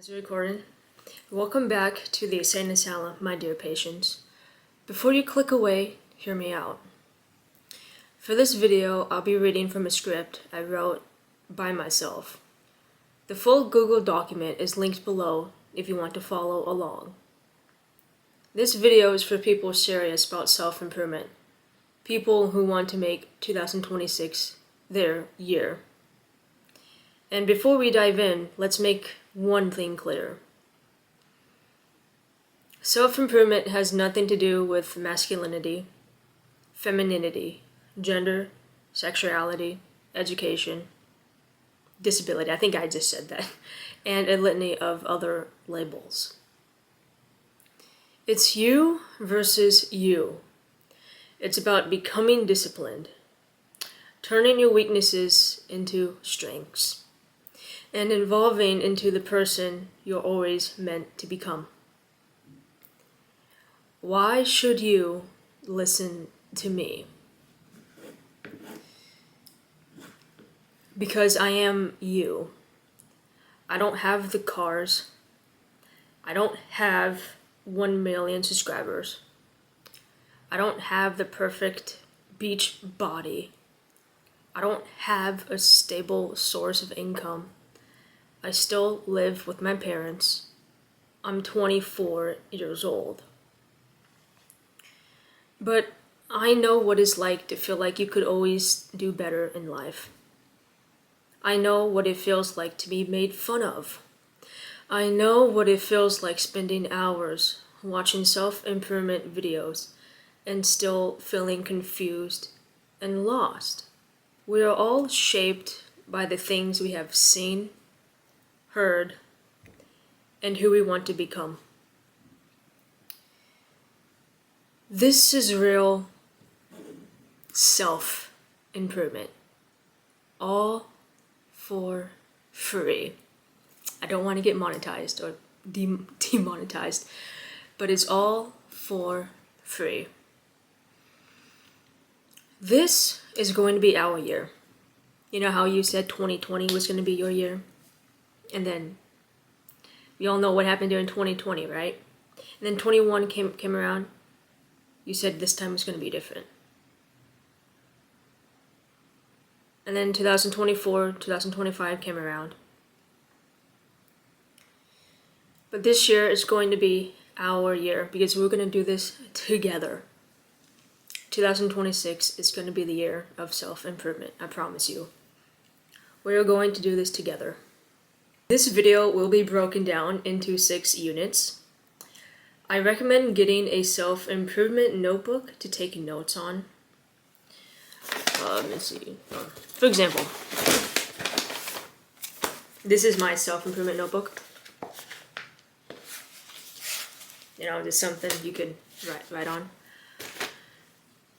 As you're recording, welcome back to the Ensaine Asylum, my dear patients. Before you click away, hear me out. For this video, I'll be reading from a script I wrote by myself. The full Google document is linked below if you want to follow along. This video is for people serious about self-improvement, people who want to make 2026 their year. And before we dive in, let's make one thing clear. Self-improvement has nothing to do with masculinity, femininity, gender, sexuality, education, disability, I think I just said that, and a litany of other labels. It's you versus you. It's about becoming disciplined, turning your weaknesses into strengths, and evolving into the person you're always meant to become. Why should you listen to me? Because I am you. I don't have the cars. I don't have 1 million subscribers. I don't have the perfect beach body. I don't have a stable source of income. I still live with my parents. I'm 24 years old. But I know what it's like to feel like you could always do better in life. I know what it feels like to be made fun of. I know what it feels like spending hours watching self-improvement videos and still feeling confused and lost. We are all shaped by the things we have seen, heard, and who we want to become. This is real self-improvement. All for free. I don't want to get monetized or demonetized, but it's all for free. This is going to be our year. You know how you said 2020 was going to be your year? And then we all know what happened during 2020, right? And then 21 came around. You said this time was going to be different. And then 2024, 2025 came around. But this year is going to be our year because we're going to do this together. 2026 is going to be the year of self-improvement, I promise you. We're going to do this together. This video will be broken down into 6 units. I recommend getting a self-improvement notebook to take notes on. Let me see. For example, this is my self-improvement notebook. You know, just something you could write on.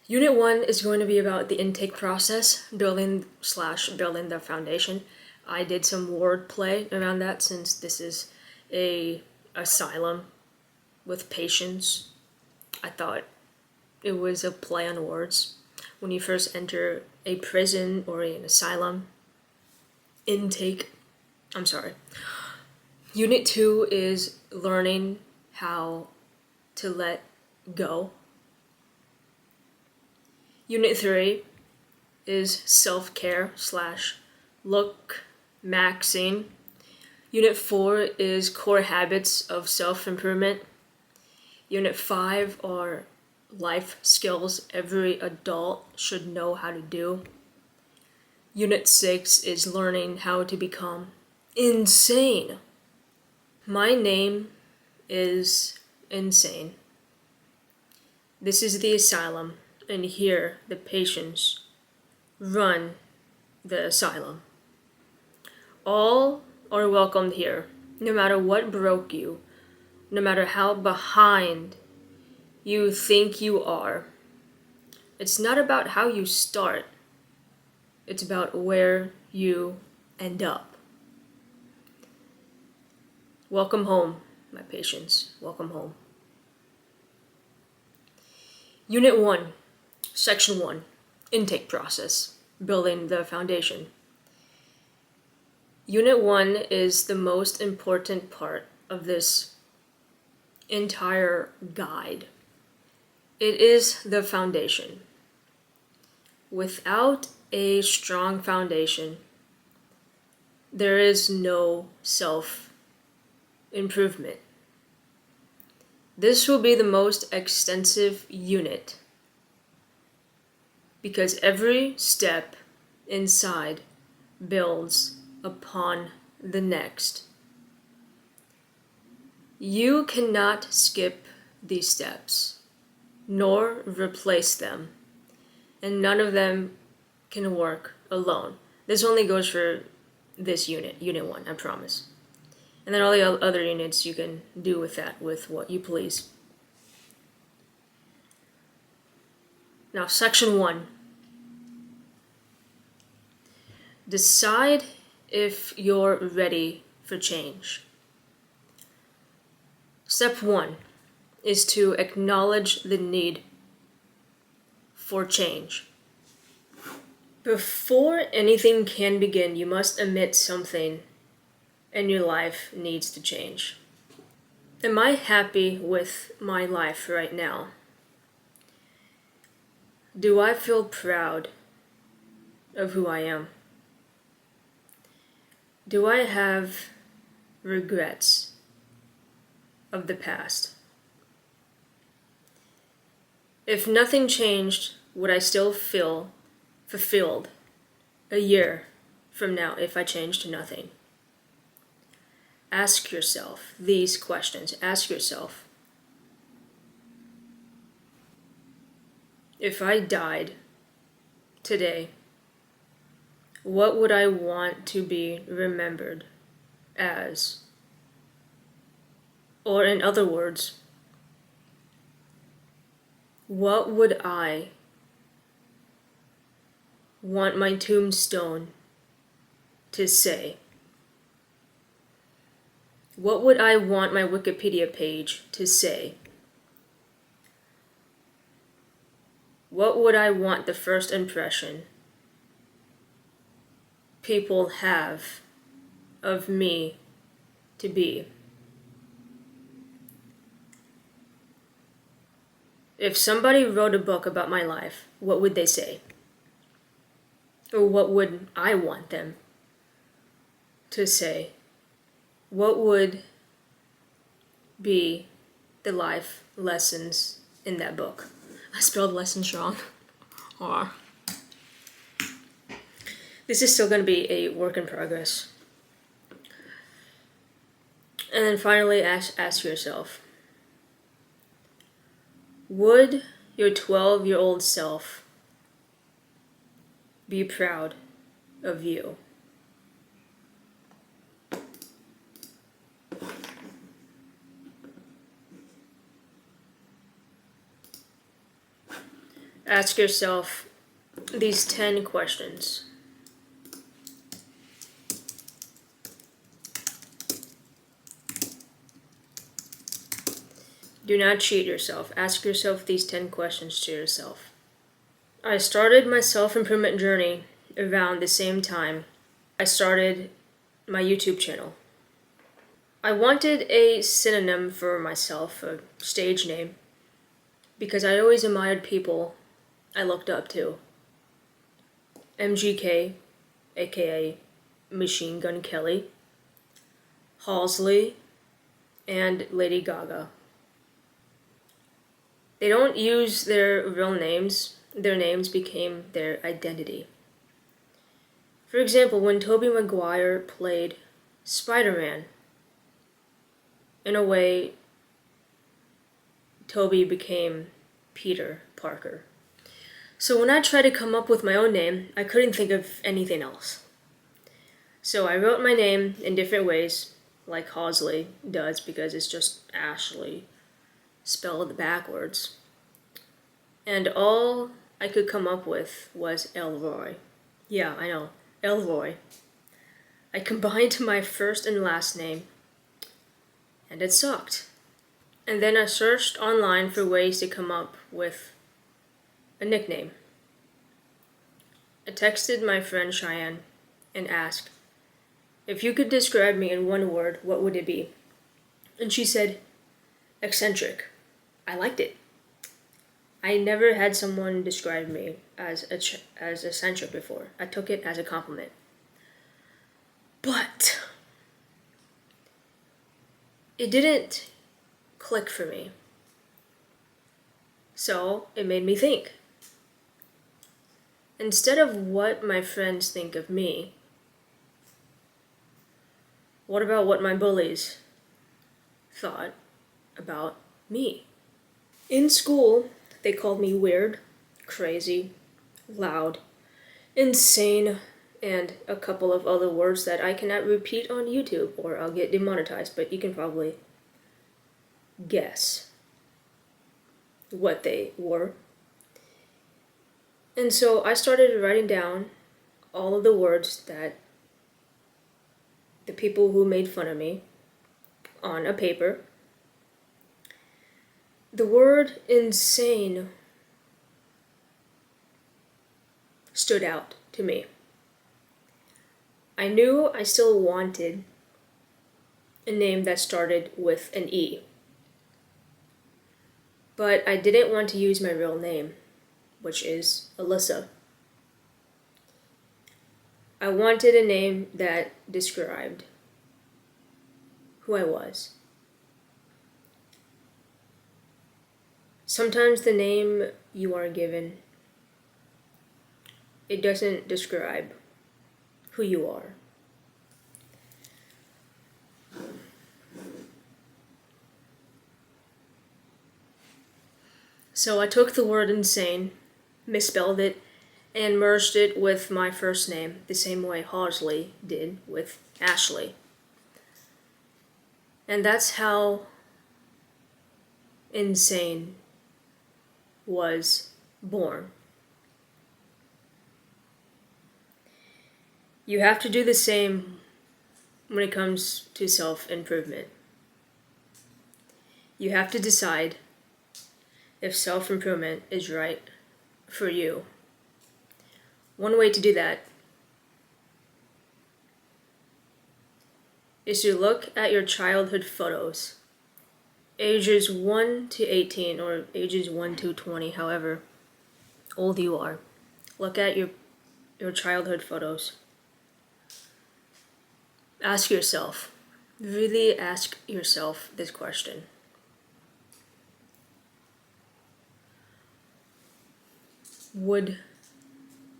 Unit 1 is going to be about the intake process, building the foundation. I did some wordplay around that since this is a asylum with patients. I thought it was a play on words. When you first enter a prison or an asylum, Unit 2 is learning how to let go. Unit 3 is self-care / look maxing. Unit 4 is core habits of self-improvement. Unit 5 are life skills every adult should know how to do. Unit 6 is learning how to become insane. My name is Ensaine. This is the asylum, and here the patients run the asylum. All are welcomed here, no matter what broke you, no matter how behind you think you are. It's not about how you start, it's about where you end up. Welcome home, my patients. Welcome home. Unit 1, Section 1, Intake Process, Building the Foundation. Unit 1 is the most important part of this entire guide. It is the foundation. Without a strong foundation, there is no self-improvement. This will be the most extensive unit because every step inside builds upon the next. You cannot skip these steps, nor replace them, and none of them can work alone. This only goes for this unit, Unit 1, I promise. And then all the other units you can do with that, with what you please. Now, Section 1. Decide if you're ready for change. Step 1 is to acknowledge the need for change. Before anything can begin, you must admit something in your life needs to change. Am I happy with my life right now? Do I feel proud of who I am? Do I have regrets of the past? If nothing changed, would I still feel fulfilled a year from now if I changed nothing? Ask yourself these questions. Ask yourself, if I died today, what would I want to be remembered as? Or in other words, what would I want my tombstone to say? What would I want my Wikipedia page to say? What would I want the first impression people have of me to be? If somebody wrote a book about my life, what would they say? Or what would I want them to say? What would be the life lessons in that book? I spelled lessons wrong. Or this is still going to be a work in progress. And then finally, ask yourself, would your 12-year-old self be proud of you? Ask yourself these 10 questions. Do not cheat yourself. Ask yourself these 10 questions to yourself. I started my self-improvement journey around the same time I started my YouTube channel. I wanted a synonym for myself, a stage name, because I always admired people I looked up to. MGK, aka Machine Gun Kelly, Halsey, and Lady Gaga. They don't use their real names. Their names became their identity. For example, when Tobey Maguire played Spider-Man, in a way, Tobey became Peter Parker. So when I tried to come up with my own name, I couldn't think of anything else. So I wrote my name in different ways, like Halsey does, because it's just Ashley spelled backwards. And all I could come up with was Elroy. Yeah, I know, Elroy. I combined my first and last name, and it sucked. And then I searched online for ways to come up with a nickname. I texted my friend Cheyenne and asked, If you could describe me in one word, what would it be? And she said, eccentric. I liked it. I never had someone describe me as eccentric before. I took it as a compliment. But it didn't click for me. So it made me think. Instead of what my friends think of me, what about what my bullies thought about me? In school, they called me weird, crazy, loud, insane, and a couple of other words that I cannot repeat on YouTube or I'll get demonetized, but you can probably guess what they were. And so I started writing down all of the words that the people who made fun of me on a paper. The word insane stood out to me. I knew I still wanted a name that started with an E, but I didn't want to use my real name, which is Alyssa. I wanted a name that described who I was. Sometimes the name you are given, it doesn't describe who you are. So I took the word insane, misspelled it, and merged it with my first name, the same way Halsey did with Ashley. And that's how Ensaine was born. You have to do the same when it comes to self-improvement. You have to decide if self-improvement is right for you. One way to do that is to look at your childhood photos, ages 1 to 18 or ages 1 to 20, however old you are. Look at your childhood photos. Ask yourself, really ask yourself this question. Would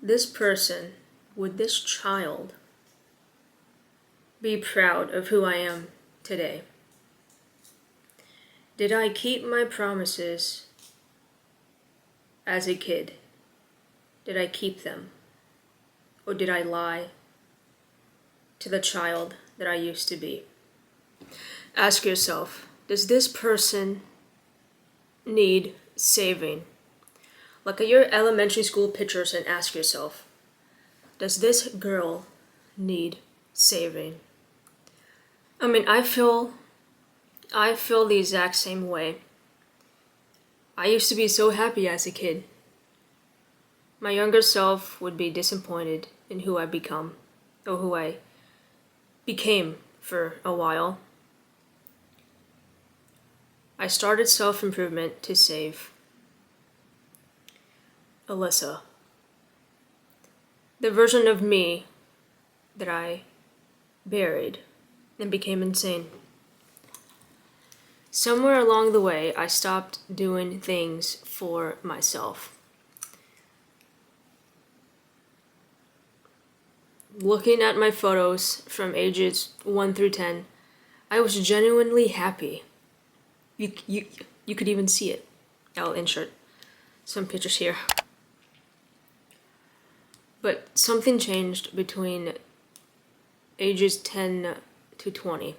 this person, would this child be proud of who I am today? Did I keep my promises as a kid? Did I keep them? Or did I lie to the child that I used to be? Ask yourself, does this person need saving? Look at your elementary school pictures and ask yourself, does this girl need saving? I mean, I feel the exact same way. I used to be so happy as a kid. My younger self would be disappointed in who I become, or who I became for a while. I started self-improvement to save Alyssa, the version of me that I buried and became insane. Somewhere along the way, I stopped doing things for myself. Looking at my photos from ages 1 through 10, I was genuinely happy. You could even see it. I'll insert some pictures here. But something changed between ages 10 to 20.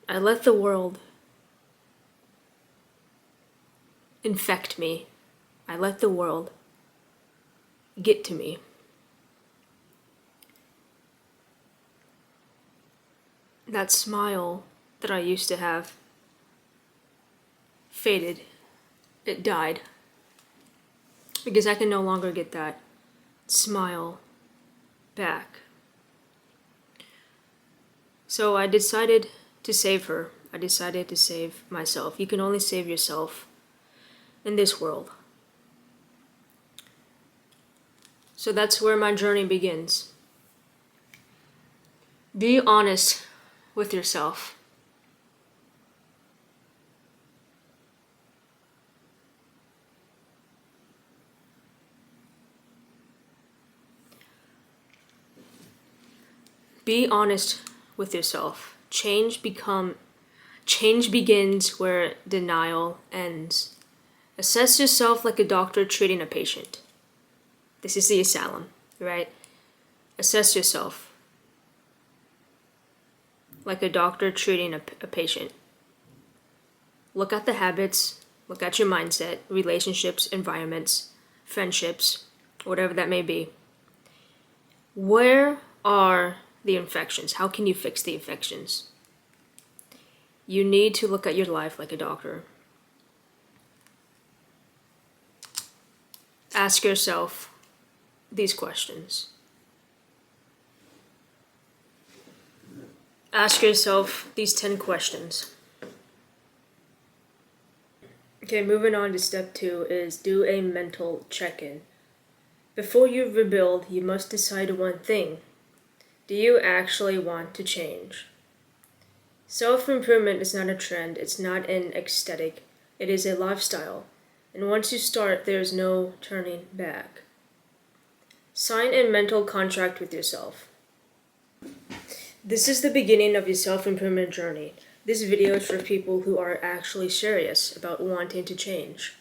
I let the world infect me. I let the world get to me. That smile that I used to have faded. It died. Because I can no longer get that smile back. So I decided to save her. I decided to save myself. You can only save yourself in this world. So that's where my journey begins. Be honest with yourself. Be honest with yourself. Change begins where denial ends. Assess yourself like a doctor treating a patient. This is the asylum, right? Assess yourself like a doctor treating a patient. Look at the habits, look at your mindset, relationships, environments, friendships, whatever that may be. Where are the infections? How can you fix the infections? You need to look at your life like a doctor. Ask yourself these questions. Ask yourself these 10 questions. Okay, moving on to step 2 is do a mental check-in. Before you rebuild, you must decide one thing. Do you actually want to change? Self-improvement is not a trend, it's not an aesthetic, it is a lifestyle. And once you start, there's no turning back. Sign a mental contract with yourself. This is the beginning of your self-improvement journey. This video is for people who are actually serious about wanting to change.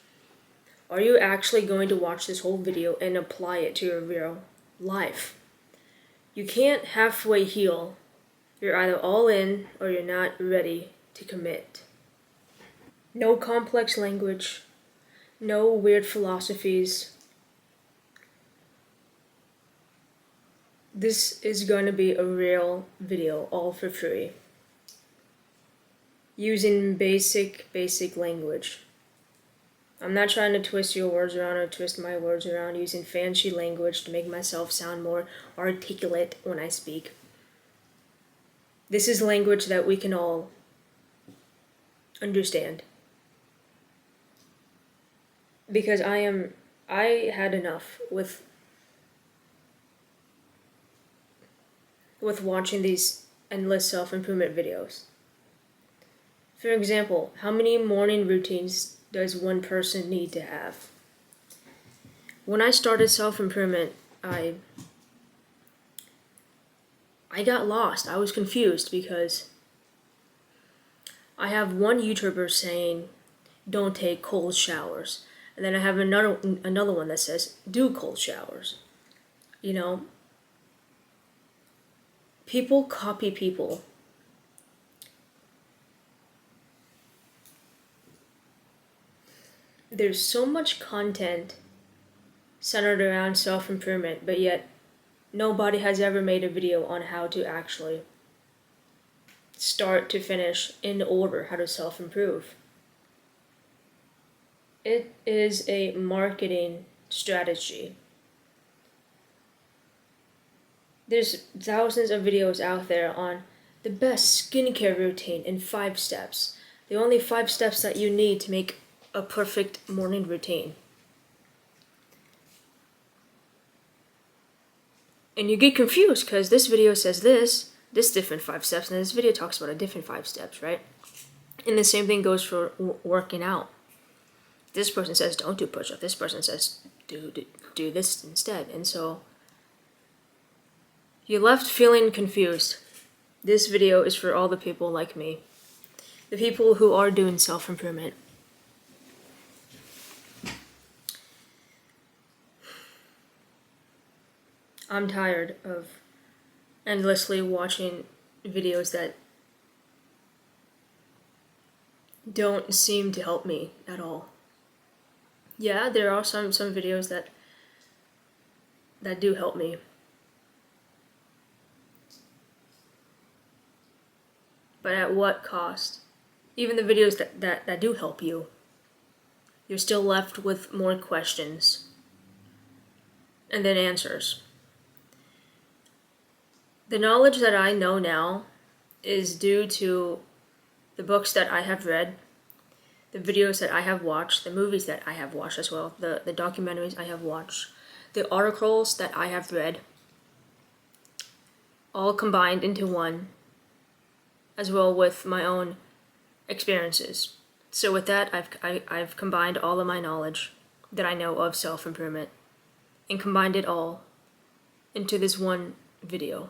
Are you actually going to watch this whole video and apply it to your real life? You can't halfway heal. You're either all in or you're not ready to commit. No complex language, no weird philosophies. This is going to be a real video, all for free. Using basic language. I'm not trying to twist your words around or twist my words around using fancy language to make myself sound more articulate when I speak. This is language that we can all understand. Because I had enough with watching these endless self-improvement videos. For example, how many morning routines does one person need to have? When I started self-improvement, I got lost. I was confused because I have one YouTuber saying, don't take cold showers. And then I have another one that says, do cold showers. You know, people copy people. There's so much content centered around self-improvement, but yet nobody has ever made a video on how to actually start to finish in order how to self-improve. It is a marketing strategy. There's thousands of videos out there on the best skincare routine in 5 steps. The only 5 steps that you need to make a perfect morning routine. And you get confused because this video says this different 5 steps, and this video talks about a different 5 steps, right? And the same thing goes for working out. This person says don't do push-up. This person says do this instead. And so you're left feeling confused. This video is for all the people like me. The people who are doing self-improvement. I'm tired of endlessly watching videos that don't seem to help me at all. Yeah, there are some videos that do help me. But at what cost? Even the videos that do help you, you're still left with more questions and then answers. The knowledge that I know now is due to the books that I have read, the videos that I have watched, the movies that I have watched as well, the documentaries I have watched, the articles that I have read, all combined into one, as well with my own experiences. So with that, I've combined all of my knowledge that I know of self-improvement and combined it all into this one video.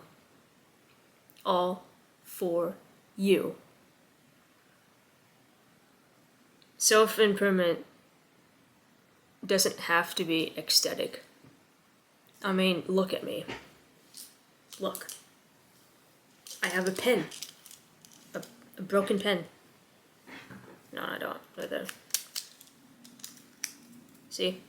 All for you. Self-improvement doesn't have to be ecstatic. I mean, look at me. Look. I have a pen. A broken pen. No, I don't. Right there. See?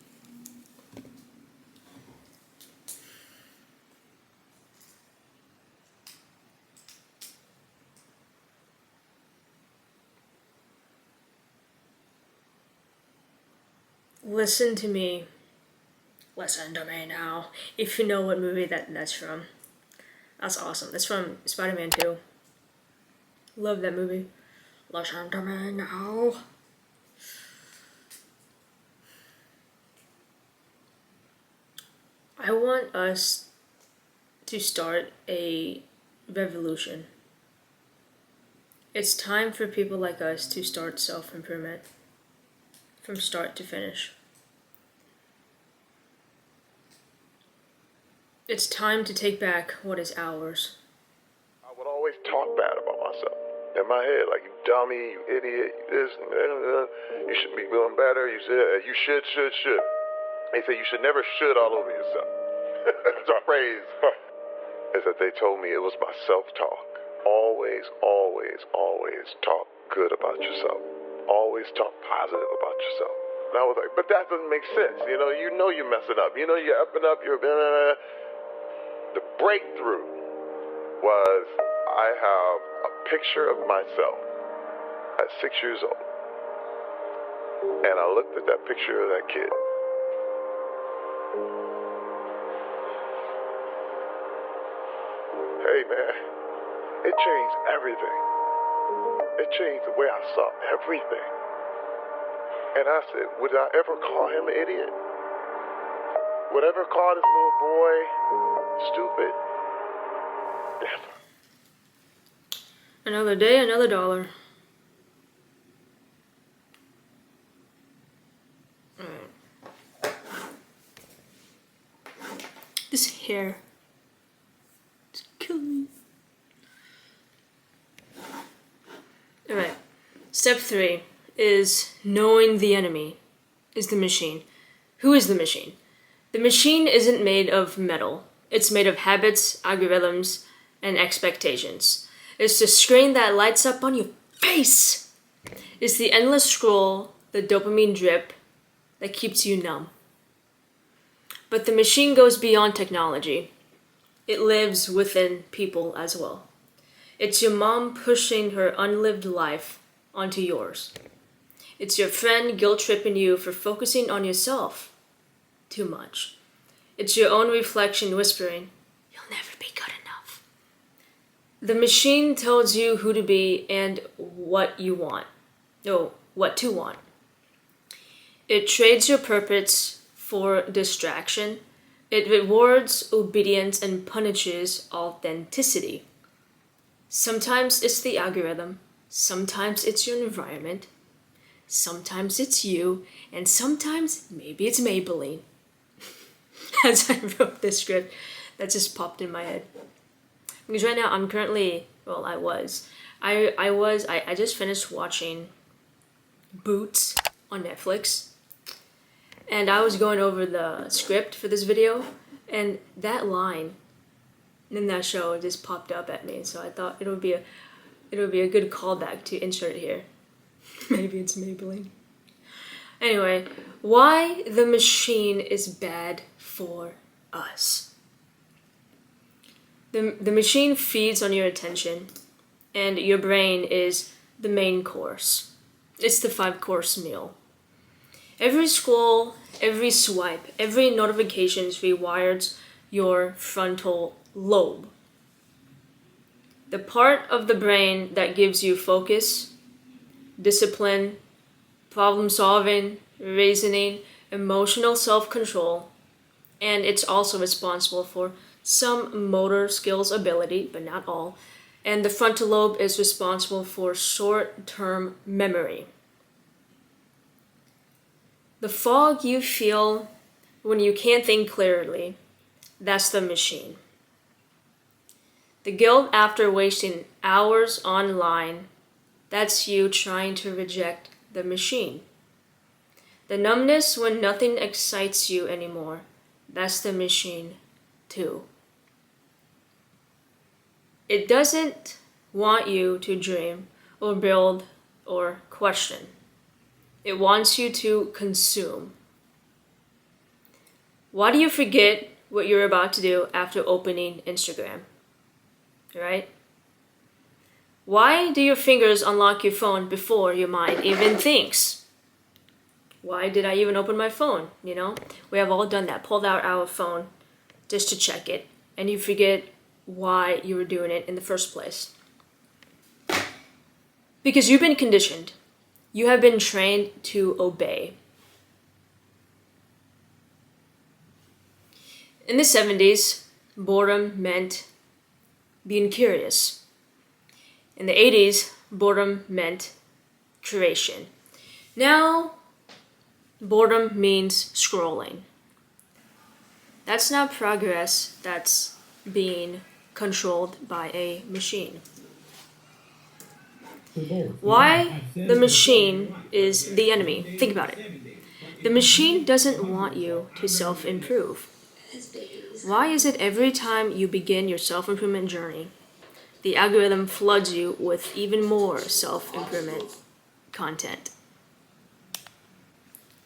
Listen to me. Listen to me now. If you know what movie that's from. That's awesome. That's from Spider-Man 2. Love that movie. Listen to me now. I want us to start a revolution. It's time for people like us to start self-improvement from start to finish. It's time to take back what is ours. I would always talk bad about myself. In my head, like, you dummy, you idiot, you this, you should be doing better, you should. They say you should never should all over yourself. That's our phrase. Is that they told me it was my self-talk. Always talk good about yourself. Always talk positive about yourself. And I was like, but that doesn't make sense. You know you're messing up. You know you're upping up, you're... The breakthrough was I have a picture of myself at 6 years old. And I looked at that picture of that kid. Hey man, it changed everything. It changed the way I saw everything. And I said, would I ever call him an idiot? Would I ever call this little boy stupid? Never. Another day, another dollar. This hair. It's killing me. Alright. Step 3 is knowing the enemy is the machine. Who is the machine? The machine isn't made of metal. It's made of habits, algorithms, and expectations. It's the screen that lights up on your face. It's the endless scroll, the dopamine drip that keeps you numb. But the machine goes beyond technology. It lives within people as well. It's your mom pushing her unlived life onto yours. It's your friend guilt-tripping you for focusing on yourself too much. It's your own reflection whispering, "You'll never be good enough." The machine tells you who to be and what you want. No, what to want. It trades your purpose for distraction. It rewards obedience and punishes authenticity. Sometimes it's the algorithm. Sometimes it's your environment. Sometimes it's you. And sometimes maybe it's Maybelline. As I wrote this script, that just popped in my head. Because right now I'm currently, well, I just finished watching Boots on Netflix. And I was going over the script for this video, and that line in that show just popped up at me. So I thought it would be a good callback to insert here. Maybe it's Maybelline. Anyway, why the machine is bad for us. The machine feeds on your attention, and your brain is the main course. It's the 5-course meal. Every scroll, every swipe, every notification rewires your frontal lobe. The part of the brain that gives you focus, discipline, problem solving, reasoning, emotional self-control, and it's also responsible for some motor skills ability, but not all. And the frontal lobe is responsible for short-term memory. The fog you feel when you can't think clearly, that's the machine. The guilt after wasting hours online, that's you trying to reject the machine. The numbness when nothing excites you anymore, that's the machine too. It doesn't want you to dream or build or question. It wants you to consume. Why do you forget what you're about to do after opening Instagram? Right? Why do your fingers unlock your phone before your mind even thinks? Why did I even open my phone? You know, we have all done that. Pulled out our phone just to check it, and you forget why you were doing it in the first place. Because you've been conditioned. You have been trained to obey. In the 70s, boredom meant being curious. In the 80s, boredom meant creation. Now, boredom means scrolling. That's not progress, that's being controlled by a machine. Why the machine is the enemy? Think about it. The machine doesn't want you to self-improve. Why is it every time you begin your self-improvement journey, the algorithm floods you with even more self-improvement content?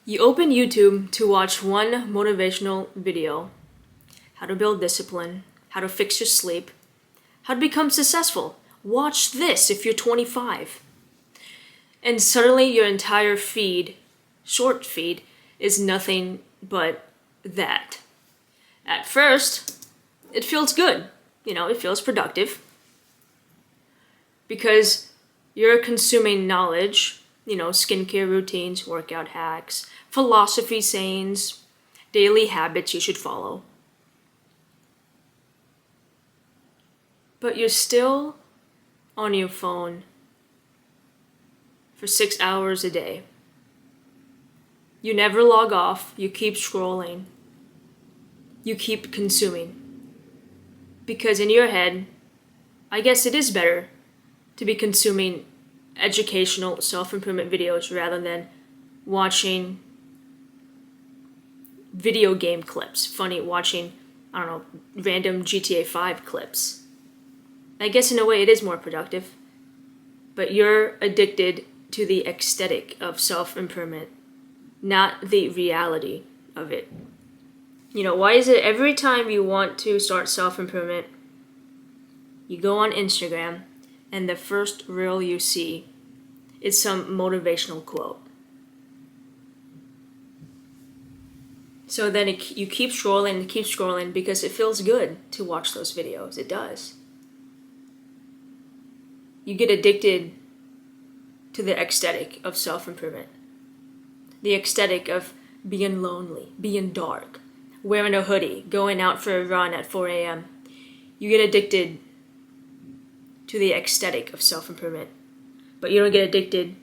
You open YouTube to watch one motivational video, how to build discipline, how to fix your sleep, how to become successful. Watch this if you're 25. And suddenly your entire feed, short feed, is nothing but that. At first, it feels good. You know, it feels productive. Because you're consuming knowledge, you know, skincare routines, workout hacks, philosophy sayings, daily habits you should follow. But you're still on your phone for 6 hours a day. You never log off, you keep scrolling. You keep consuming. Because in your head, I guess it is better to be consuming educational self-improvement videos rather than watching video game clips. Funny, watching, I don't know, random GTA 5 clips. I guess in a way it is more productive, but you're addicted to the aesthetic of self-improvement, not the reality of it. You know, why is it every time you want to start self-improvement, you go on Instagram and the first reel you see is some motivational quote? So then you keep scrolling because it feels good to watch those videos. It does. You get addicted to the aesthetic of self-improvement. The aesthetic of being lonely, being dark, wearing a hoodie, going out for a run at 4 a.m. You get addicted to the aesthetic of self-improvement, but you don't get addicted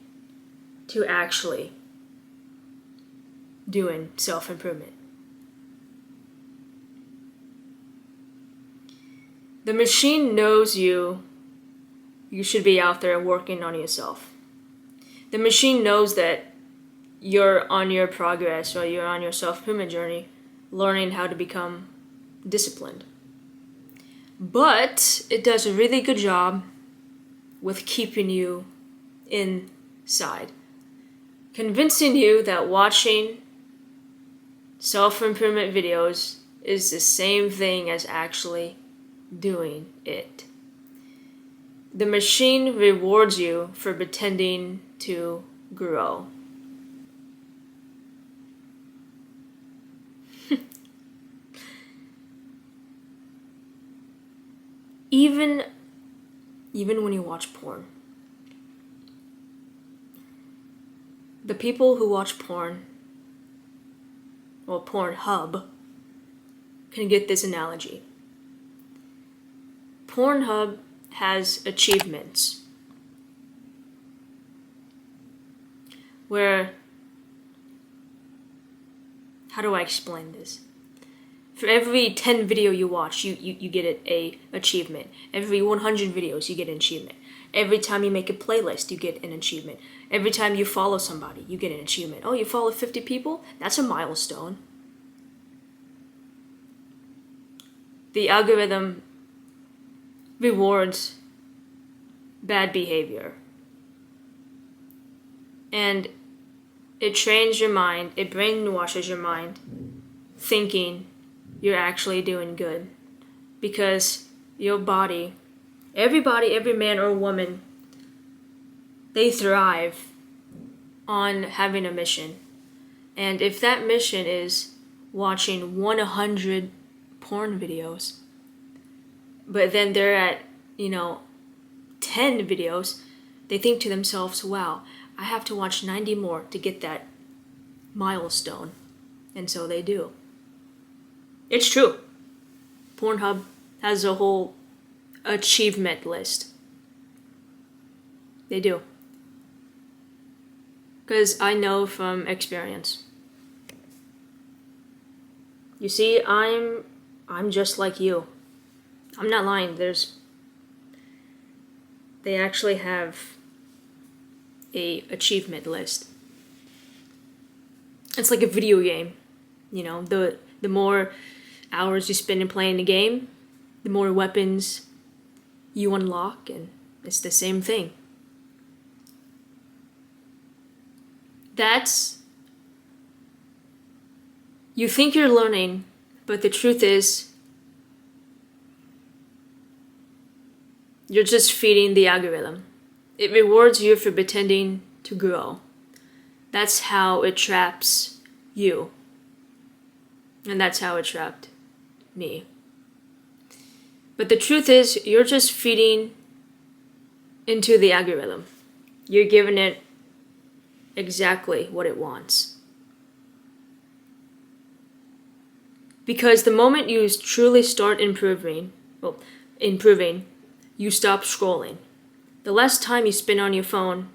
to actually doing self-improvement. The machine knows you should be out there working on yourself. The machine knows that you're on your progress or you're on your self-improvement journey, learning how to become disciplined. But it does a really good job with keeping you inside, convincing you that watching self-improvement videos is the same thing as actually doing it. The machine rewards you for pretending to grow. Even even when you watch porn. The people who watch porn, well, Pornhub, can get this analogy. Pornhub has achievements where, how do I explain this? For every 10 video you watch, you get a achievement. Every 100 videos, you get an achievement. Every time you make a playlist, you get an achievement. Every time you follow somebody, you get an achievement. Oh, you follow 50 people? That's a milestone. The algorithm rewards bad behavior. And it trains your mind, it brainwashes your mind, thinking you're actually doing good. Because your body, everybody, every man or woman, they thrive on having a mission. And if that mission is watching 100 porn videos, but then they're at, 10 videos, they think to themselves, wow, I have to watch 90 more to get that milestone. And so they do. It's true. Pornhub has a whole achievement list. They do. Because I know from experience. You see, I'm just like you. I'm not lying. They actually have a achievement list. It's like a video game. The more hours you spend in playing the game, the more weapons you unlock, and it's the same thing. You think you're learning, but the truth is, you're just feeding the algorithm. It rewards you for pretending to grow. That's how it traps you. And that's how it trapped me. But the truth is, you're just feeding into the algorithm. You're giving it exactly what it wants. Because the moment you truly start improving, you stop scrolling. The less time you spend on your phone,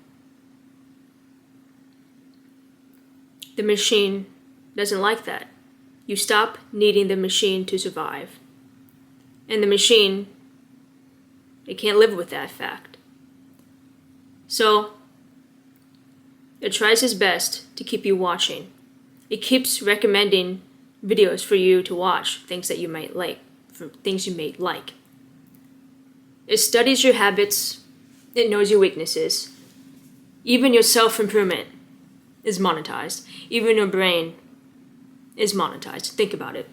the machine doesn't like that. You stop needing the machine to survive. And the machine, it can't live with that fact. So, it tries its best to keep you watching. It keeps recommending videos for you to watch, things that you might like, things you may like. It studies your habits. It knows your weaknesses. Even your self-improvement is monetized. Even your brain is monetized. Think about it.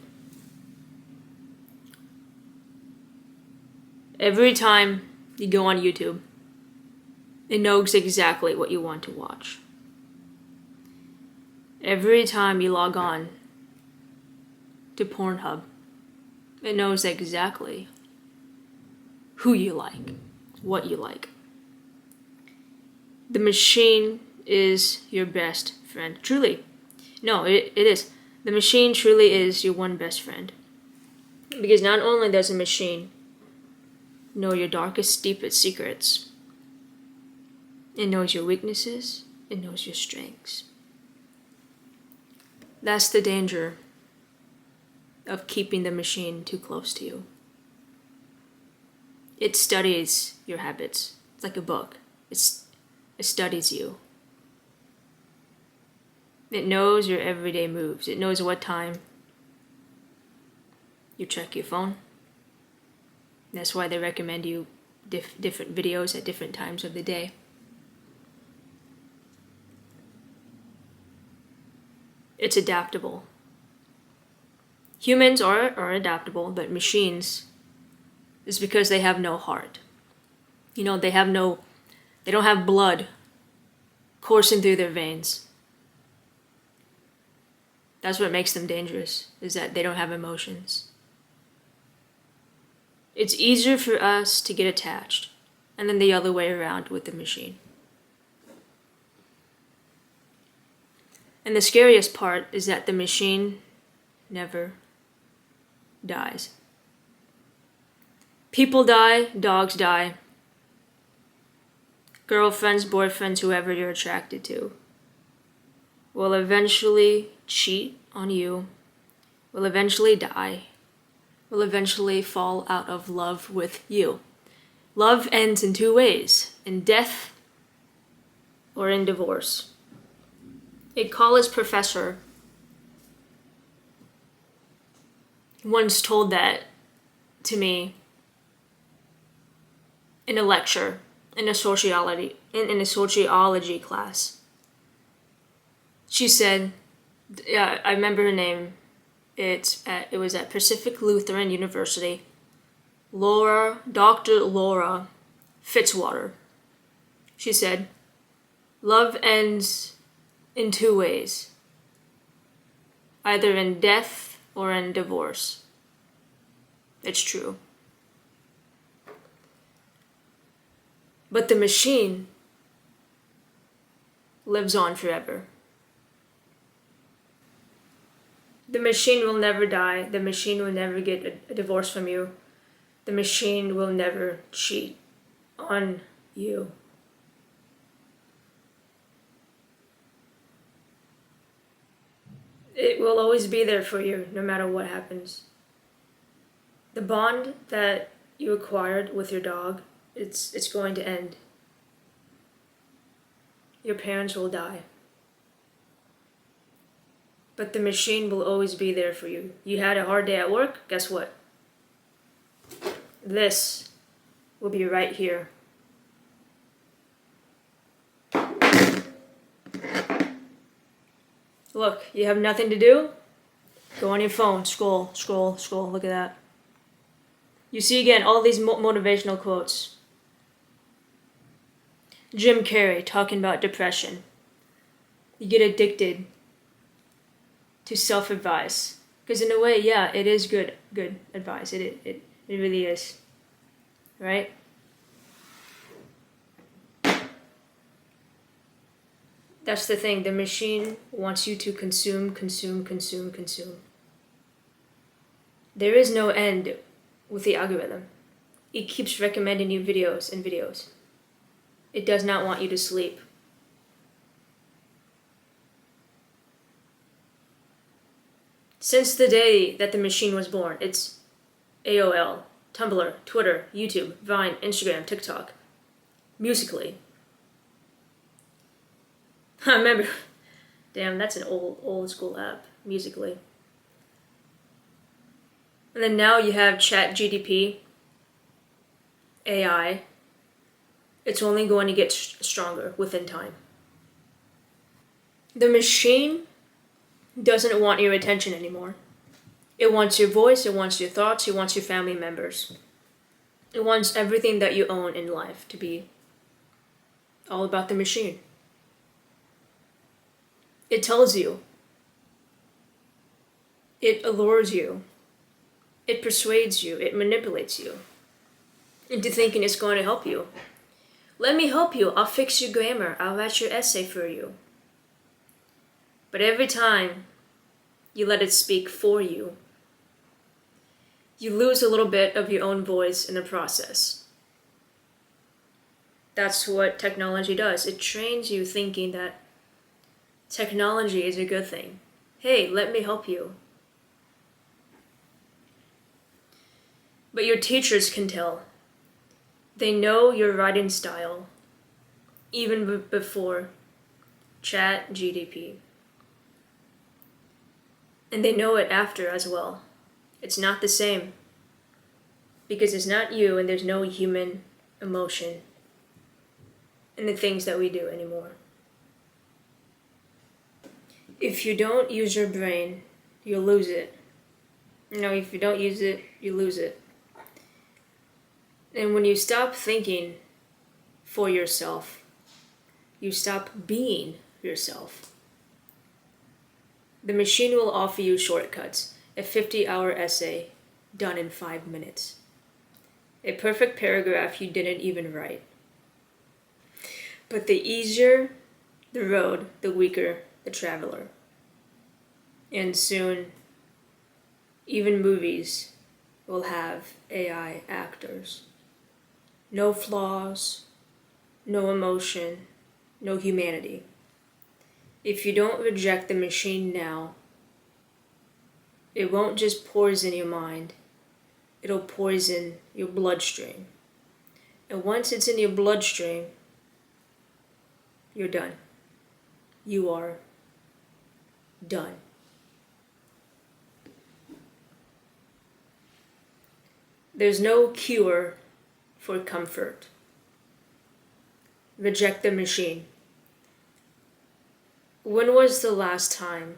Every time you go on YouTube, it knows exactly what you want to watch. Every time you log on to Pornhub, it knows exactly who you like, what you like. The machine is your best friend. Truly. No, it is. The machine truly is your one best friend. Because not only does the machine know your darkest, deepest secrets, it knows your weaknesses, it knows your strengths. That's the danger of keeping the machine too close to you. It studies your habits. It's like a book. It studies you. It knows your everyday moves. It knows what time you check your phone. That's why they recommend you different videos at different times of the day. It's adaptable. Humans are adaptable, but machines is because they have no heart. They don't have blood coursing through their veins. That's what makes them dangerous, is that they don't have emotions. It's easier for us to get attached and then the other way around with the machine. And the scariest part is that the machine never dies. People die, dogs die, girlfriends, boyfriends, whoever you're attracted to will eventually cheat on you, will eventually die, will eventually fall out of love with you. Love ends in two ways: in death or in divorce. A college professor once told that to me in a lecture in a sociology class. She said, yeah, I remember her name. It was at Pacific Lutheran University. Dr. Laura Fitzwater. She said, love ends in two ways, either in death or in divorce. It's true. But the machine lives on forever. The machine will never die. The machine will never get a divorce from you. The machine will never cheat on you. It will always be there for you, no matter what happens. The bond that you acquired with your dog, it's going to end. Your parents will die. But the machine will always be there for you. You had a hard day at work, guess what? This will be right here. Look, you have nothing to do? Go on your phone, scroll, look at that. You see again all these motivational quotes. Jim Carrey talking about depression. You get addicted to self-advice. Because in a way, yeah, it is good advice. It really is. Right? That's the thing. The machine wants you to consume. There is no end with the algorithm. It keeps recommending you videos. It does not want you to sleep. Since the day that the machine was born, it's AOL, Tumblr, Twitter, YouTube, Vine, Instagram, TikTok, Musical.ly. I remember, damn, that's an old school app, Musical.ly. And then now you have ChatGPT, AI. It's only going to get stronger within time. The machine doesn't want your attention anymore. It wants your voice, it wants your thoughts, it wants your family members. It wants everything that you own in life to be all about the machine. It tells you. It allures you. It persuades you. It manipulates you into thinking it's going to help you. Let me help you. I'll fix your grammar. I'll write your essay for you. But every time you let it speak for you, you lose a little bit of your own voice in the process. That's what technology does. It trains you thinking that technology is a good thing. Hey, let me help you. But your teachers can tell. They know your writing style, even before ChatGPT. And they know it after as well. It's not the same. Because it's not you and there's no human emotion in the things that we do anymore. If you don't use your brain, you'll lose it. If you don't use it, you lose it. And when you stop thinking for yourself, you stop being yourself. The machine will offer you shortcuts. A 50-hour essay done in 5 minutes. A perfect paragraph you didn't even write. But the easier the road, the weaker the traveler. And soon, even movies will have AI actors. No flaws, no emotion, no humanity. If you don't reject the machine now, it won't just poison your mind, it'll poison your bloodstream. And once it's in your bloodstream, you're done. You are done. There's no cure for comfort. Reject the machine. When was the last time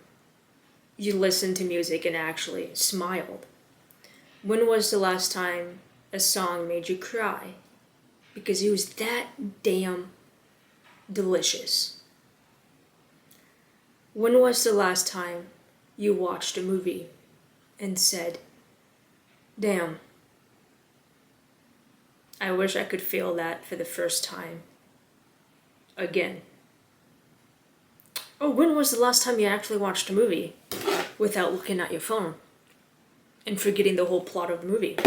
you listened to music and actually smiled? When was the last time a song made you cry? Because it was that damn delicious. When was the last time you watched a movie and said, damn, I wish I could feel that for the first time again? Or when was the last time you actually watched a movie without looking at your phone and forgetting the whole plot of the movie?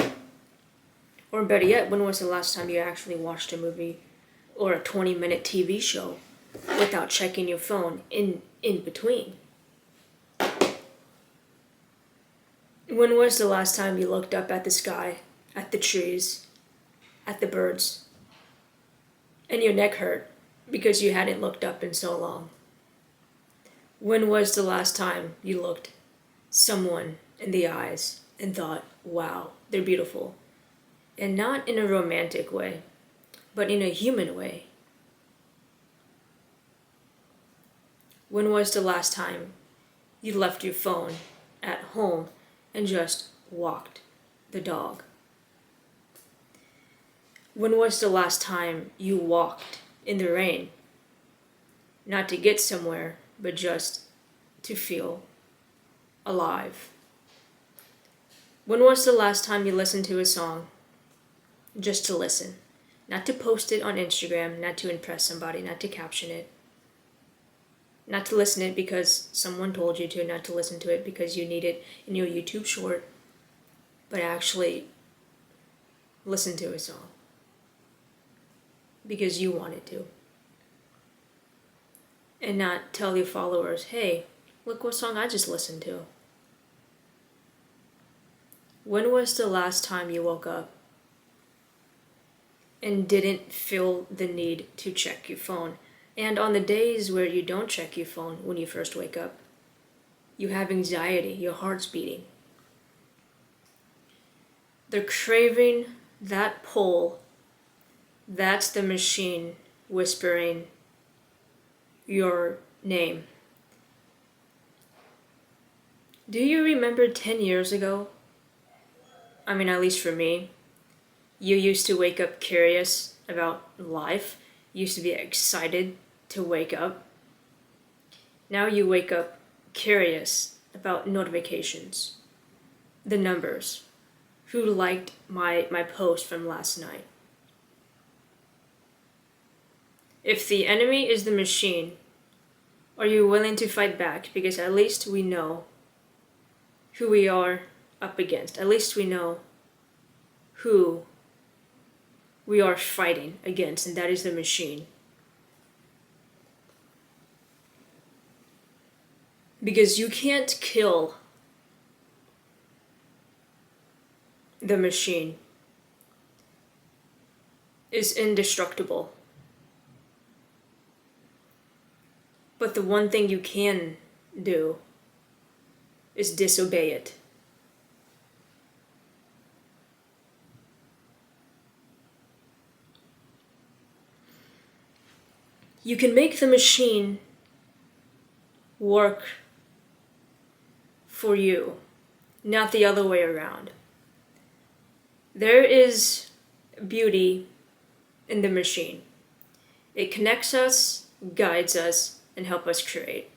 Or better yet, when was the last time you actually watched a movie or a 20-minute TV show without checking your phone in between? When was the last time you looked up at the sky, at the trees, at the birds, and your neck hurt because you hadn't looked up in so long? When was the last time you looked someone in the eyes and thought, wow, they're beautiful? And not in a romantic way, but in a human way. When was the last time you left your phone at home and just walked the dog? When was the last time you walked in the rain? Not to get somewhere, but just to feel alive. When was the last time you listened to a song just to listen? Not to post it on Instagram, not to impress somebody, not to caption it. Not to listen to it because someone told you to, not to listen to it because you need it in your YouTube short, but actually listen to a song because you wanted to. And not tell your followers, hey, look what song I just listened to. When was the last time you woke up and didn't feel the need to check your phone? And on the days where you don't check your phone when you first wake up, you have anxiety, your heart's beating. The craving, that pull, that's the machine whispering your name. Do you remember 10 years ago? I mean, at least for me, you used to wake up curious about life. You used to be excited to wake up. Now you wake up curious about notifications, the numbers, who liked my post from last night. If the enemy is the machine, are you willing to fight back? Because at least we know who we are up against. At least we know who we are fighting against, and that is the machine. Because you can't kill the machine. It's indestructible. But the one thing you can do is disobey it. You can make the machine work for you, not the other way around. There is beauty in the machine. It connects us, guides us, and helps us create.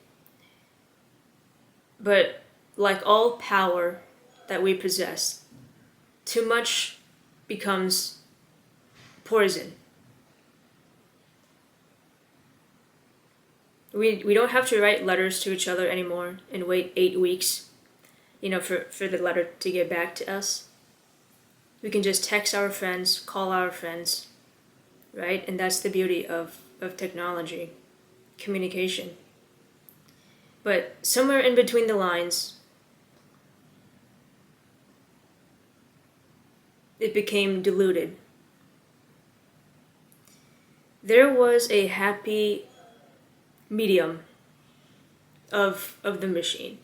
But like all power that we possess, too much becomes poison. We don't have to write letters to each other anymore and wait 8 weeks, for the letter to get back to us. We can just text our friends, call our friends, right? And that's the beauty of technology, communication. But somewhere in between the lines, it became diluted. There was a happy medium of the machine.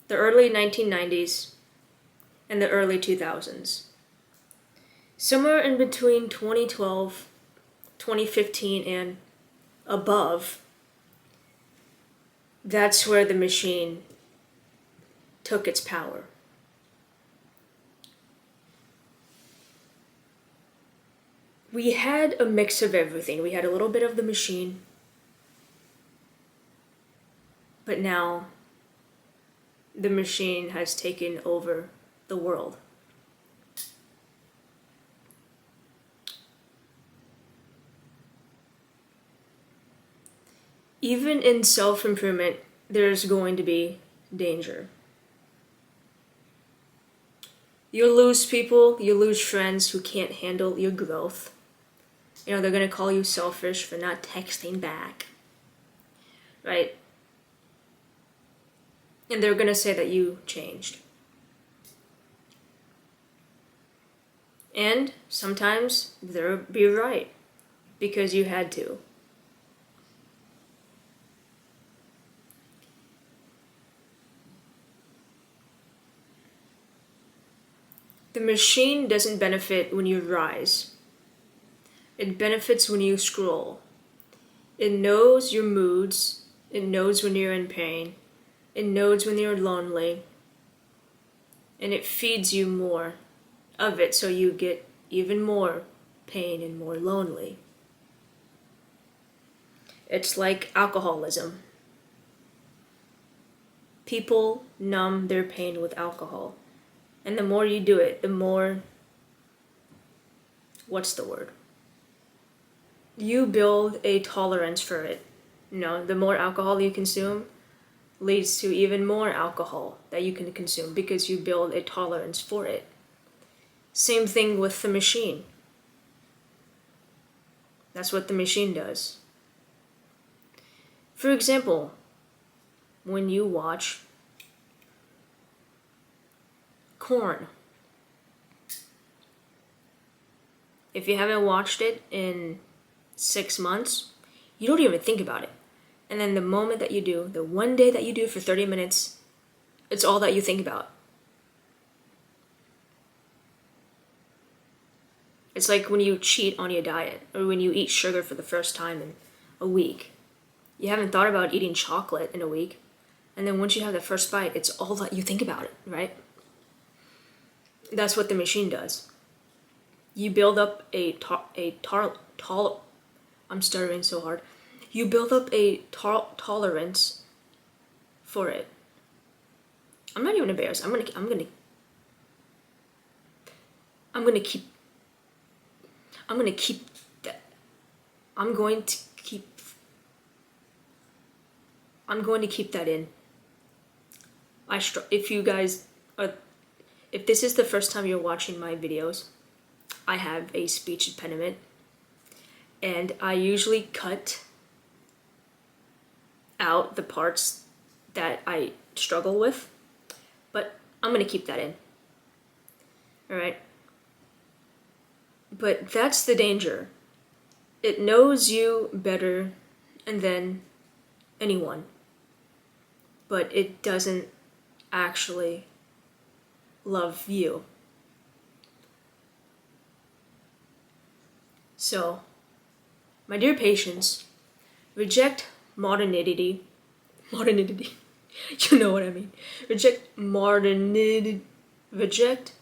The early 1990s and the early 2000s. Somewhere in between 2012, 2015, and above, that's where the machine took its power. We had a mix of everything. We had a little bit of the machine, but now the machine has taken over the world. Even in self-improvement, there's going to be danger. You'll lose people, you'll lose friends who can't handle your growth. They're going to call you selfish for not texting back, right? And they're going to say that you changed. And sometimes they'll be right, because you had to. The machine doesn't benefit when you rise. It benefits when you scroll. It knows your moods. It knows when you're in pain. It knows when you're lonely. And it feeds you more of it, so you get even more pain and more lonely. It's like alcoholism. People numb their pain with alcohol. And the more you do it, the more, what's the word? You build a tolerance for it. The more alcohol you consume leads to even more alcohol that you can consume because you build a tolerance for it. Same thing with the machine. That's what the machine does. For example, when you watch corn. If you haven't watched it in 6 months, you don't even think about it. And then the moment that you do, the one day that you do for 30 minutes, it's all that you think about. It's like when you cheat on your diet, or when you eat sugar for the first time in a week. You haven't thought about eating chocolate in a week, and then once you have the first bite, it's all that you think about it, right? That's what the machine does. You build up I'm stuttering so hard. You build up a tolerance for it. I'm not even embarrassed. I'm gonna keep that. I'm going to keep that in. If this is the first time you're watching my videos, I have a speech impediment, and I usually cut out the parts that I struggle with, but I'm gonna keep that in. Alright? But that's the danger. It knows you better than anyone, but it doesn't actually love you. So, my dear patients, reject modernity. You know what I mean. Reject modernity. Reject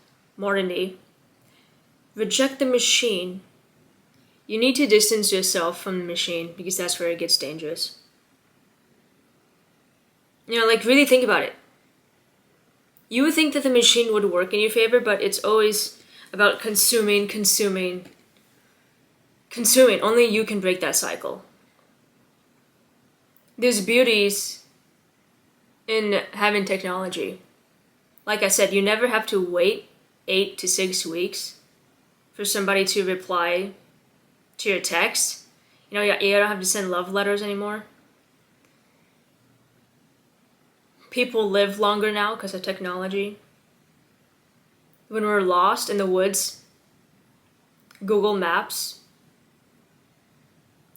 the machine. You need to distance yourself from the machine, because that's where it gets dangerous. Really think about it. You would think that the machine would work in your favor, but it's always about consuming. Only you can break that cycle. There's beauties in having technology. Like I said, you never have to wait 8 to 6 weeks for somebody to reply to your text. You don't have to send love letters anymore. People live longer now because of technology. When we're lost in the woods, Google Maps,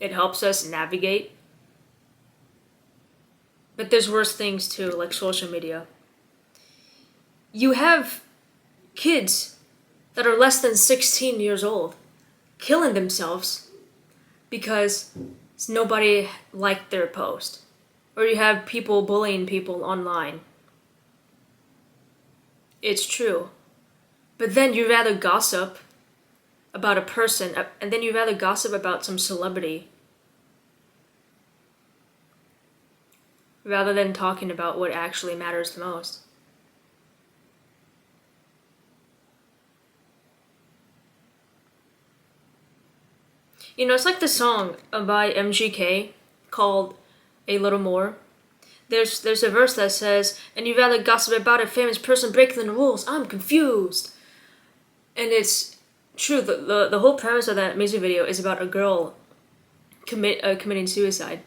it helps us navigate. But there's worse things too, like social media. You have kids that are less than 16 years old killing themselves because nobody liked their post. Or you have people bullying people online. It's true. But then you rather gossip about a person, and then you rather gossip about some celebrity rather than talking about what actually matters the most. It's like the song by MGK called A Little More. There's a verse that says, and you rather gossip about a famous person breaking the rules, I'm confused. And it's true, the whole premise of that music video is about a girl committing suicide.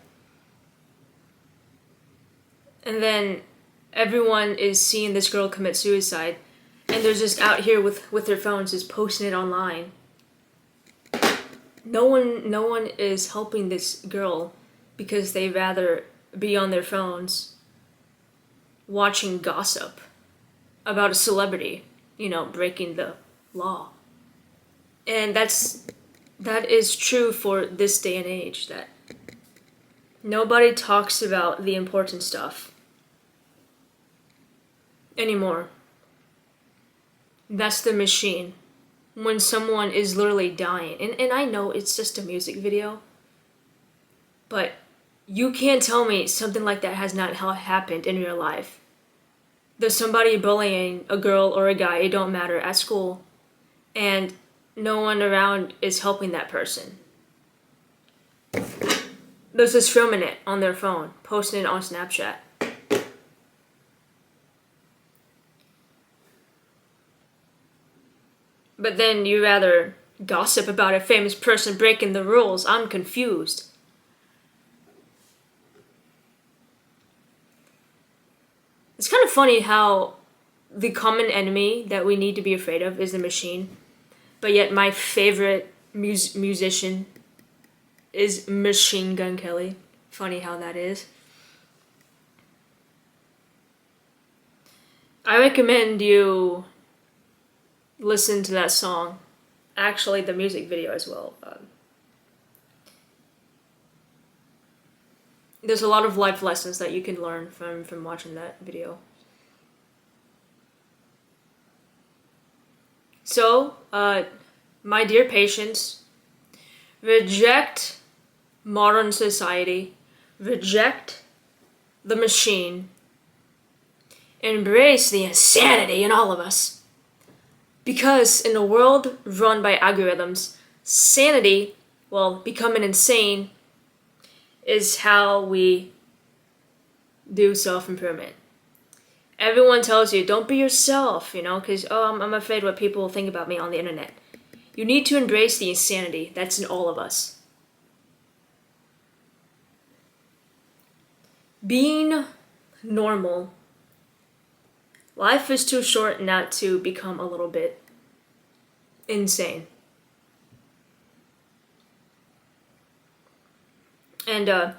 And then everyone is seeing this girl commit suicide, and they're just out here with their phones just posting it online. No one is helping this girl because they rather be on their phones watching gossip about a celebrity, breaking the law. And that is true for this day and age, that nobody talks about the important stuff anymore. That's the machine. When someone is literally dying, and I know it's just a music video, but you can't tell me something like that has not happened in real life. There's somebody bullying a girl or a guy, it don't matter, at school, and no one around is helping that person. They're just filming it on their phone, posting it on Snapchat. But then you rather gossip about a famous person breaking the rules. I'm confused. It's kind of funny how the common enemy that we need to be afraid of is the machine. But yet my favorite musician is Machine Gun Kelly. Funny how that is. I recommend you listen to that song. Actually, the music video as well. There's a lot of life lessons that you can learn from watching that video. So, my dear patients, reject modern society, reject the machine, embrace the insanity in all of us. Because in a world run by algorithms, sanity, becoming insane, is how we do self-improvement. Everyone tells you, don't be yourself, because, I'm afraid what people will think about me on the internet. You need to embrace the insanity that's in all of us. Being normal. Life is too short not to become a little bit insane. And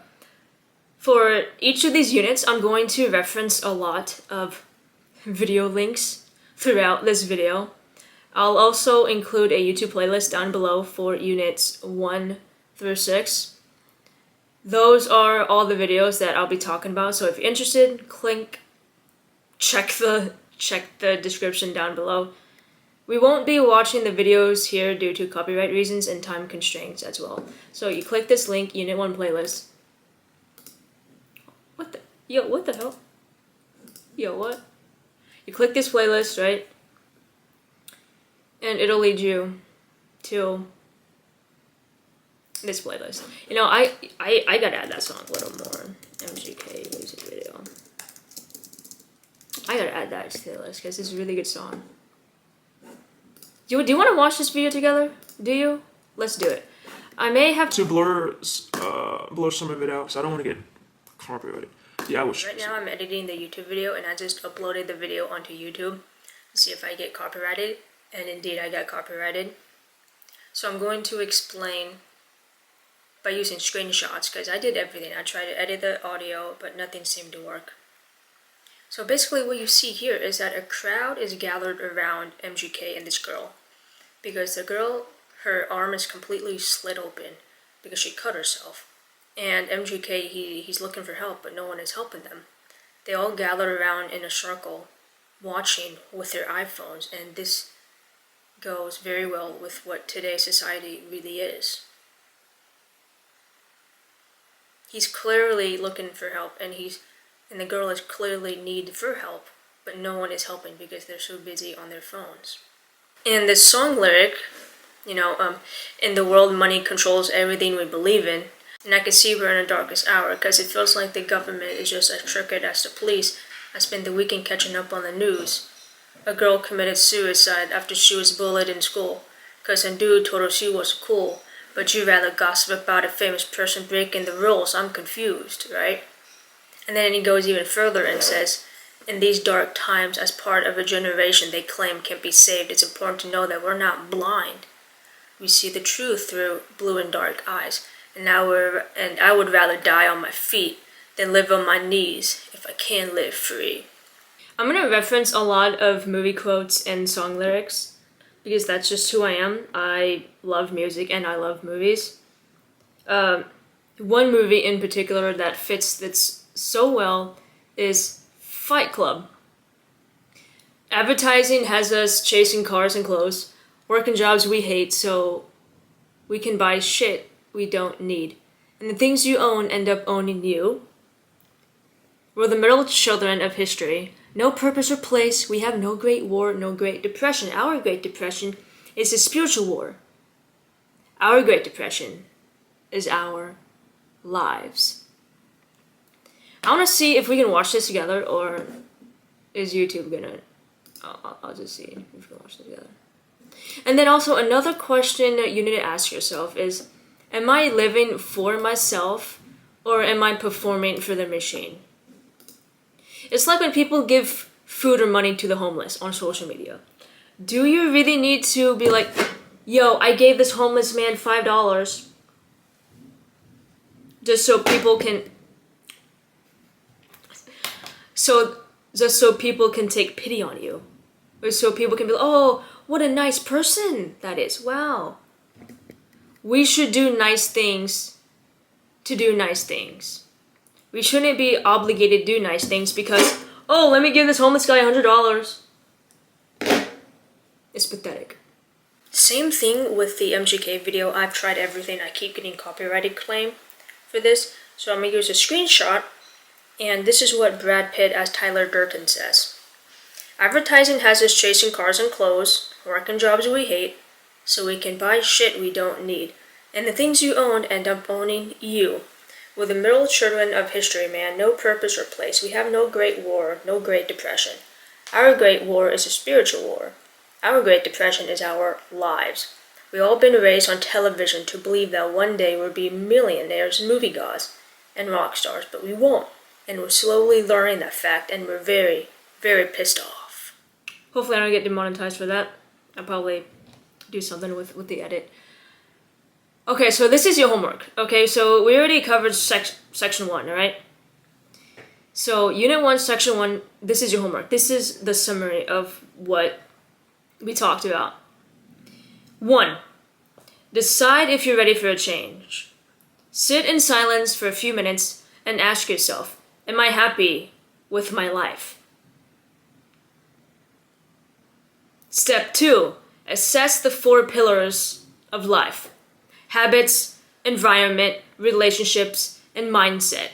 for each of these units, I'm going to reference a lot of video links throughout this video. I'll also include a YouTube playlist down below for units 1 through 6. Those are all the videos that I'll be talking about, so if you're interested, check the description down below. We won't be watching the videos here due to copyright reasons and time constraints as well. So you click this link, Unit 1 playlist. What the hell? What? You click this playlist, right? and it'll lead you to this playlist. You know, I gotta add that song a little more. MGK music video. I gotta add that to the list because it's a really good song. Do you want to watch this video together? Do you? Let's do it. I may have to blur some of it out because I don't want to get copyrighted. Yeah, I wish. Right now I'm editing the YouTube video and I just uploaded the video onto YouTube to see if I get copyrighted, and indeed I got copyrighted. So I'm going to explain by using screenshots because I did everything. I tried to edit the audio but nothing seemed to work. So basically what you see here is that a crowd is gathered around MGK and this girl because the girl, her arm is completely slit open because she cut herself. And MGK, he's looking for help, but no one is helping them. They all gather around in a circle, watching with their iPhones, and this goes very well with what today's society really is. He's clearly looking for help, and the girl is clearly need for help, but no one is helping because they're so busy on their phones. And the song lyric, in the world money controls everything we believe in. And I can see we're in the darkest hour because it feels like the government is just as crooked as the police. I spent the weekend catching up on the news. A girl committed suicide after she was bullied in school because a dude told her she was cool, but you rather gossip about a famous person breaking the rules. I'm confused, right? And then he goes even further and says, in these dark times, as part of a generation they claim can't be saved, it's important to know that we're not blind. We see the truth through blue and dark eyes. And I would rather die on my feet than live on my knees if I can live free. I'm gonna reference a lot of movie quotes and song lyrics because that's just who I am. I love music and I love movies. One movie in particular that fits this so well is Fight Club. Advertising has us chasing cars and clothes, working jobs we hate so we can buy shit we don't need. And the things you own end up owning you. We're the middle children of history. No purpose or place. We have no great war, no great depression. Our great depression is a spiritual war. Our great depression is our lives. I want to see if we can watch this together, or is YouTube gonna... I'll just see if we can watch this together. And then also another question that you need to ask yourself is, am I living for myself or am I performing for the machine? It's like when people give food or money to the homeless on social media. Do you really need to be like, yo, I gave this homeless man $5 just so people can... just so people can take pity on you? Or so people can be like, oh, what a nice person that is. Wow. We should do nice things to do nice things. We shouldn't be obligated to do nice things because, oh, let me give this homeless guy $100. It's pathetic. Same thing with the MGK video. I've tried everything. I keep getting copyrighted claim for this. So I'm going to use a screenshot. And this is what Brad Pitt as Tyler Durden says. Advertising has us chasing cars and clothes, working jobs we hate, so we can buy shit we don't need. And the things you own end up owning you. We're the middle children of history, man. No purpose or place. We have no great war, no great depression. Our great war is a spiritual war. Our great depression is our lives. We've all been raised on television to believe that one day we'll be millionaires, movie gods, and rock stars, but we won't. And we're slowly learning that fact, and we're very, very pissed off. Hopefully I don't get demonetized for that. I'll probably do something with the edit. Okay, so this is your homework. Okay, so we already covered section 1, alright? So unit 1, section 1, this is your homework. This is the summary of what we talked about. 1. Decide if you're ready for a change. Sit in silence for a few minutes and ask yourself, am I happy with my life? Step 2. Assess the 4 pillars of life. Habits, environment, relationships, and mindset.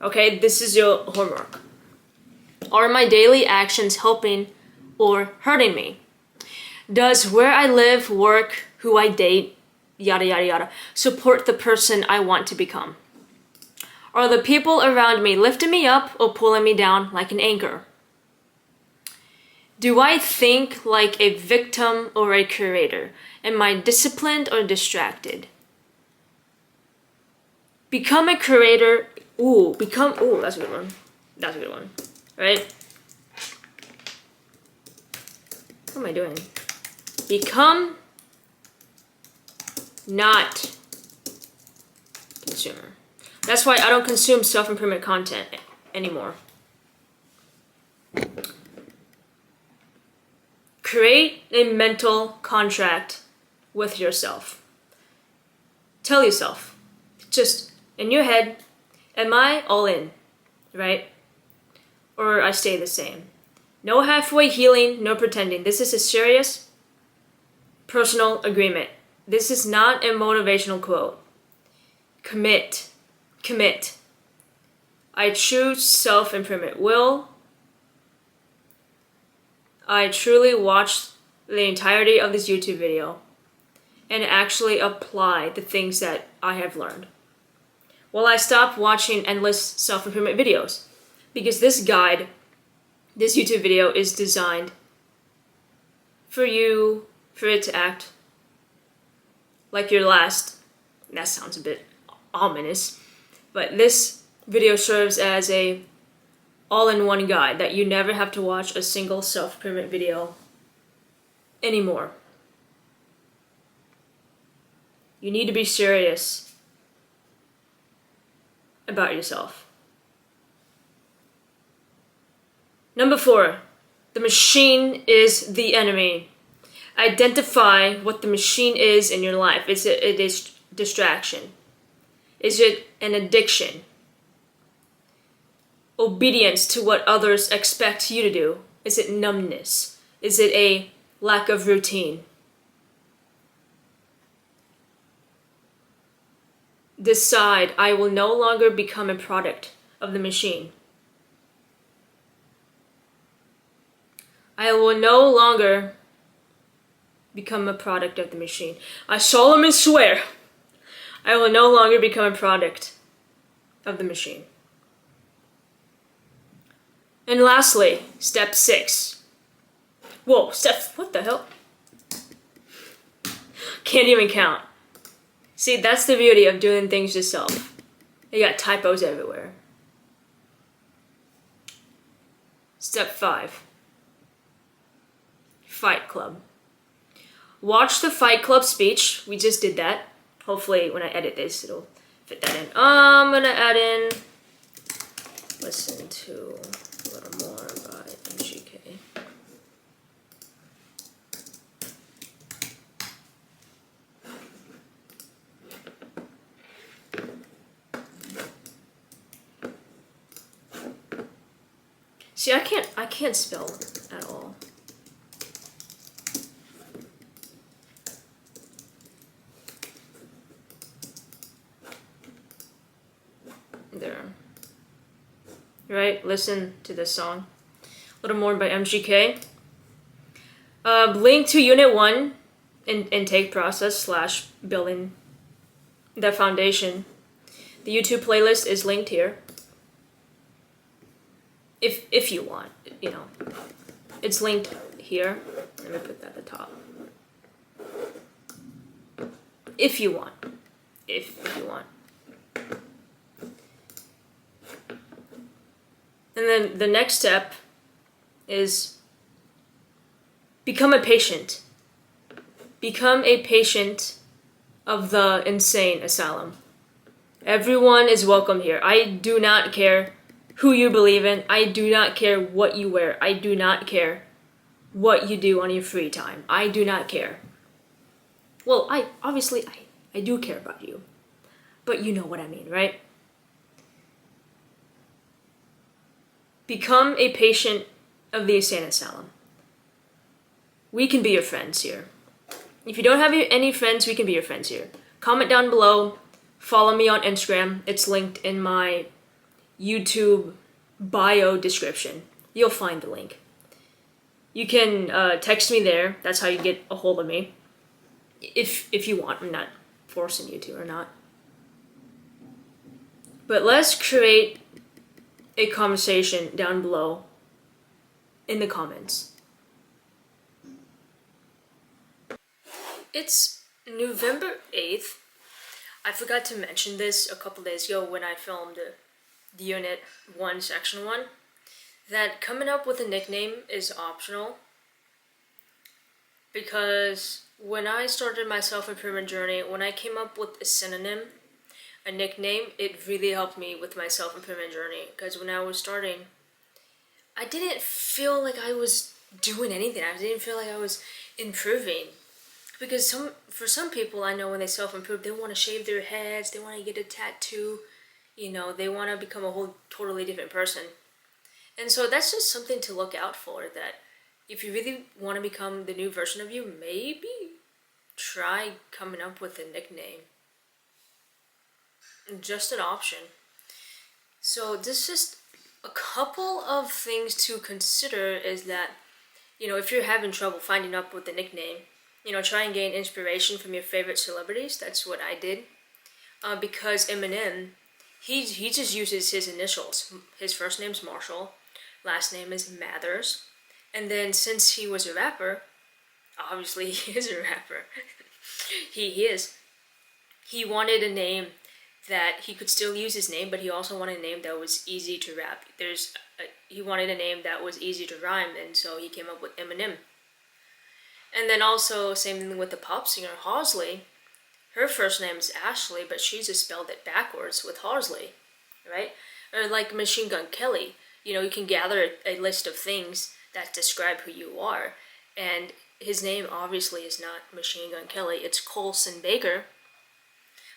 Okay, this is your homework. Are my daily actions helping or hurting me? Does where I live, work, who I date, yada yada yada, support the person I want to become? Are the people around me lifting me up or pulling me down like an anchor? Do I think like a victim or a curator? Am I disciplined or distracted? Become a curator. That's a good one. That's a good one. Right? What am I doing? Become not consumer. That's why I don't consume self-improvement content anymore. Create a mental contract with yourself. Tell yourself, just in your head, am I all in, right? Or I stay the same. No halfway healing, no pretending. This is a serious personal agreement. This is not a motivational quote. Commit. Commit. I choose self-improvement. Will I truly watch the entirety of this YouTube video and actually apply the things that I have learned? Will I stop watching endless self-improvement videos? Because this guide, this YouTube video is designed for you, for it to act like your last, that sounds a bit ominous, but this video serves as a all-in-one guide that you never have to watch a single self-improvement video anymore. You need to be serious about yourself. Number 4, the machine is the enemy. Identify what the machine is in your life. Is it a distraction? Is it an addiction? Obedience to what others expect you to do? Is it numbness? Is it a lack of routine? Decide, I will no longer become a product of the machine. I will no longer become a product of the machine. I solemnly swear, I will no longer become a product of the machine. And lastly, step 6. Whoa, what the hell? Can't even count. See, that's the beauty of doing things yourself. You got typos everywhere. Step 5. Fight Club. Watch the Fight Club speech. We just did that. Hopefully when I edit this, it'll fit that in. I'm gonna add in, listen to a little more by MGK. See, I can't spell at all. There. Right? Listen to this song. A little more by MGK. Link to Unit 1 intake process / building the foundation. The YouTube playlist is linked here. If you want, you know. It's linked here. Let me put that at the top. If you want. If you want. And then the next step is become a patient. Become a patient of the insane asylum. Everyone is welcome here. I do not care who you believe in. I do not care what you wear. I do not care what you do on your free time. I do not care. Well, I do care about you. But you know what I mean, right? Become a patient of the insane asylum. We can be your friends here. If you don't have any friends, we can be your friends here. Comment down below. Follow me on Instagram. It's linked in my YouTube bio description. You'll find the link. You can text me there. That's how you get a hold of me. If you want. I'm not forcing you to or not. But let's create a conversation down below in the comments. It's November 8th. I forgot to mention this a couple days ago when I filmed the Unit 1, Section 1, that coming up with a nickname is optional. Because when I started my self-improvement journey, when I came up with a synonym, a nickname, it really helped me with my self-improvement journey. Because when I was starting, I didn't feel like I was doing anything. I didn't feel like I was improving. Because for some people, I know when they self-improve, they want to shave their heads, they want to get a tattoo, they want to become a whole totally different person. And so that's just something to look out for, that if you really want to become the new version of you, maybe try coming up with a nickname. Just an option. So this is just a couple of things to consider is that, if you're having trouble finding up with a nickname, try and gain inspiration from your favorite celebrities. That's what I did. Because Eminem, he just uses his initials. His first name's Marshall, last name is Mathers. And then since he was a rapper, obviously he is a rapper. he is. He wanted a name that he could still use his name, but he also wanted a name that was easy to rap. He wanted a name that was easy to rhyme, and so he came up with Eminem. And then also, same thing with the pop singer Halsey. Her first name is Ashley, but she just spelled it backwards with Halsey, right? Or like Machine Gun Kelly. You can gather a list of things that describe who you are. And his name obviously is not Machine Gun Kelly, it's Colson Baker.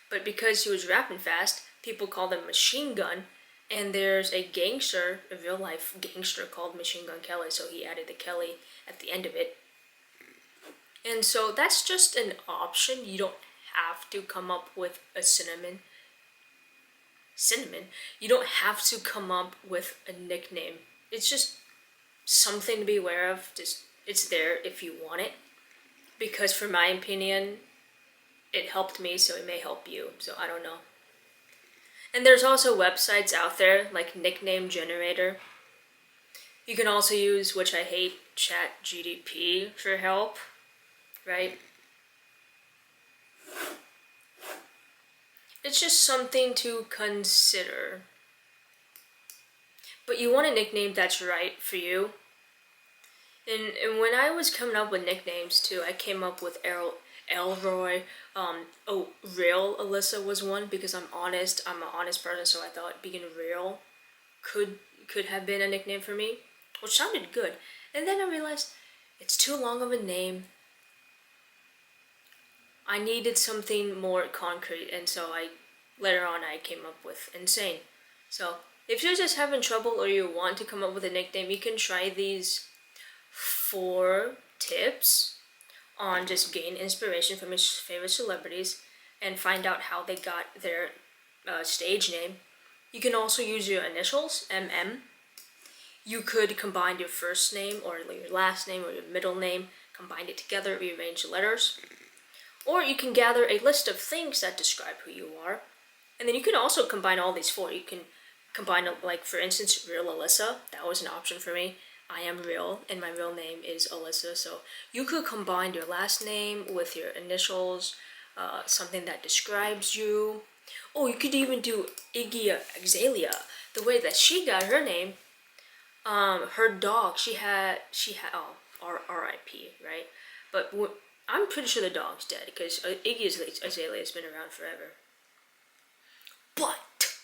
But because he was rapping fast, people called him Machine Gun. And there's a gangster, a real life gangster called Machine Gun Kelly, so he added the Kelly at the end of it. And so that's just an option. You don't have to come up with a synonym. You don't have to come up with a nickname. It's just something to be aware of. Just it's there if you want it. Because for my opinion, it helped me, so it may help you. So I don't know. And there's also websites out there like Nickname Generator. You can also use, which I hate, ChatGPT for help, right? It's just something to consider. But you want a nickname that's right for you. And when I was coming up with nicknames too, I came up with Elroy. Real Alyssa was one because I'm honest. I'm an honest person, so I thought being real could have been a nickname for me, which sounded good. And then I realized it's too long of a name. I needed something more concrete, and so later on I came up with Ensaine. So if you're just having trouble or you want to come up with a nickname, you can try these 4 tips on just gain inspiration from your favorite celebrities and find out how they got their stage name. You can also use your initials, MM. You could combine your first name or your last name or your middle name, combine it together, rearrange the letters. Or you can gather a list of things that describe who you are. And then you can also combine all these 4. You can combine, like, for instance, Real Alyssa. That was an option for me. I am real, and my real name is Alyssa. So you could combine your last name with your initials, something that describes you. Oh, you could even do Iggy Azalea. The way that she got her name, her dog, she had R.I.P., right? But I'm pretty sure the dog's dead because Iggy Azalea has been around forever. But,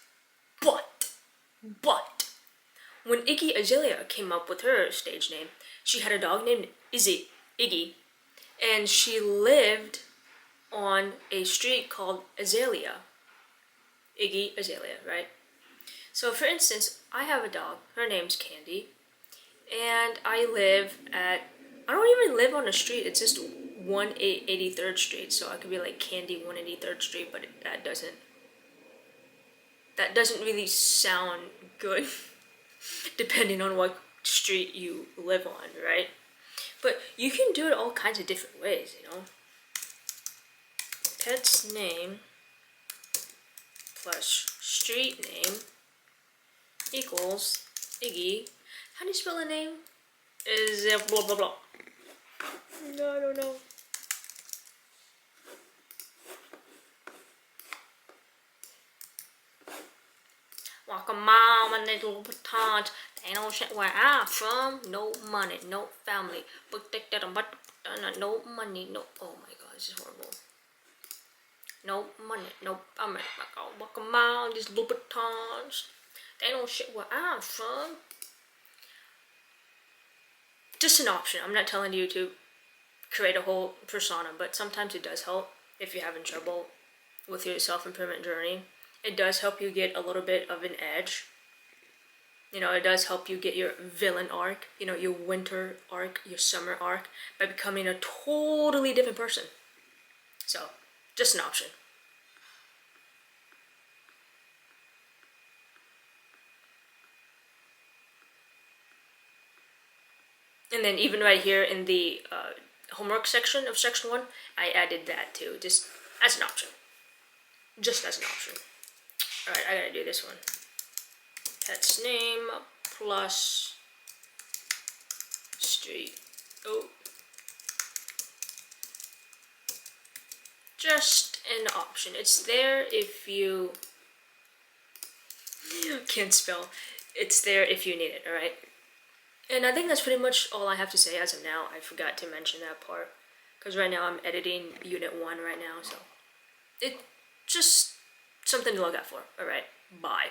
when Iggy Azalea came up with her stage name, she had a dog named Iggy, and she lived on a street called Azalea. Iggy Azalea, right? So for instance, I have a dog, her name's Candy, and I don't even live on a street, it's just 183rd Street, so I could be like Candy 183rd Street, but that doesn't really sound good, depending on what street you live on, right? But you can do it all kinds of different ways, you know. Pet's name plus street name equals Iggy. How do you spell a name? Is blah blah blah. No, I don't know. Walk a mile and little baton. Ain't no shit where I'm from. No money, no family. But no money, no. Oh my god, this is horrible. No money, no family. Walk a mile, these Louboutins. They ain't no shit where I'm from. Just an option. I'm not telling you to create a whole persona, but sometimes it does help if you're having trouble with your self-improvement journey. It does help you get a little bit of an edge. You know, it does help you get your villain arc, you know, your winter arc, your summer arc, by becoming a totally different person. So, just an option. And then even right here in the homework section of section 1, I added that too, just as an option. Just as an option. Alright, I gotta do this one. Pet's name plus street. Oh. Just an option. It's there if you can't spell. It's there if you need it, alright? And I think that's pretty much all I have to say as of now. I forgot to mention that part. Because right now I'm editing Unit 1 right now, so it's just something to look out for. Alright, bye.